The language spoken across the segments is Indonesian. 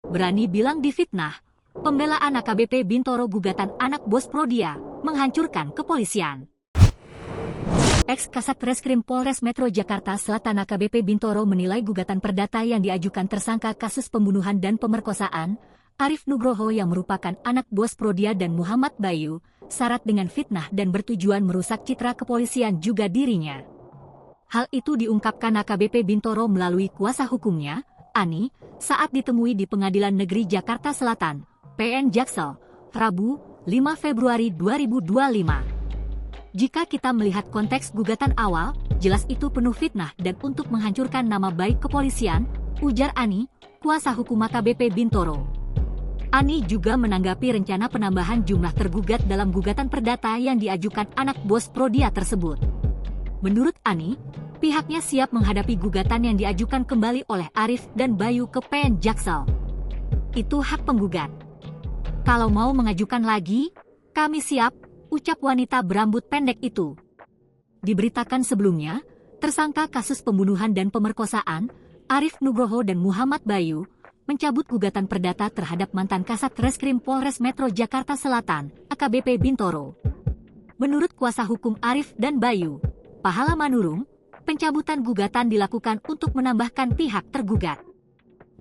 Berani bilang difitnah. Pembelaan AKBP Bintoro gugatan anak bos Prodia menghancurkan kepolisian. Ex-Kasat Reskrim Polres Metro Jakarta Selatan AKBP Bintoro menilai gugatan perdata yang diajukan tersangka kasus pembunuhan dan pemerkosaan Arif Nugroho yang merupakan anak bos Prodia dan Muhammad Bayu syarat dengan fitnah dan bertujuan merusak citra kepolisian juga dirinya. Hal itu diungkapkan AKBP Bintoro melalui kuasa hukumnya, Ani, saat ditemui di Pengadilan Negeri Jakarta Selatan, PN Jaksel, Rabu, 5 Februari 2025. Jika kita melihat konteks gugatan awal, jelas itu penuh fitnah dan untuk menghancurkan nama baik kepolisian, ujar Ani, kuasa hukum AKBP Bintoro. Ani juga menanggapi rencana penambahan jumlah tergugat dalam gugatan perdata yang diajukan anak bos Prodia tersebut. Menurut Ani, pihaknya siap menghadapi gugatan yang diajukan kembali oleh Arif dan Bayu ke PN Jaksel. Itu hak penggugat. Kalau mau mengajukan lagi, kami siap, ucap wanita berambut pendek itu. Diberitakan sebelumnya, tersangka kasus pembunuhan dan pemerkosaan, Arif Nugroho dan Muhammad Bayu, mencabut gugatan perdata terhadap mantan Kasat Reskrim Polres Metro Jakarta Selatan, AKBP Bintoro. Menurut kuasa hukum Arif dan Bayu, Pahala Manurung, pencabutan gugatan dilakukan untuk menambahkan pihak tergugat.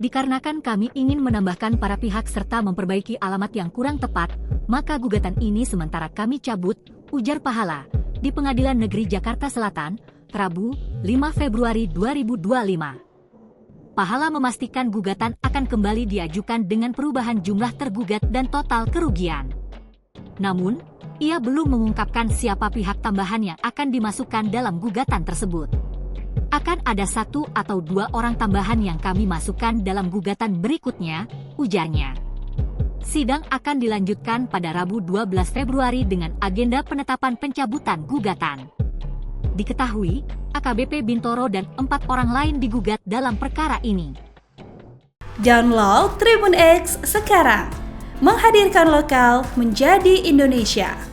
Dikarenakan kami ingin menambahkan para pihak serta memperbaiki alamat yang kurang tepat, maka gugatan ini sementara kami cabut, ujar Pahala, di Pengadilan Negeri Jakarta Selatan, Rabu, 5 Februari 2025. Pahala memastikan gugatan akan kembali diajukan dengan perubahan jumlah tergugat dan total kerugian. Namun, ia belum mengungkapkan siapa pihak tambahan yang akan dimasukkan dalam gugatan tersebut. Akan ada 1 atau 2 orang tambahan yang kami masukkan dalam gugatan berikutnya, ujarnya. Sidang akan dilanjutkan pada Rabu 12 Februari dengan agenda penetapan pencabutan gugatan. Diketahui, AKBP Bintoro dan 4 orang lain digugat dalam perkara ini. Download Tribun X sekarang, menghadirkan lokal menjadi Indonesia.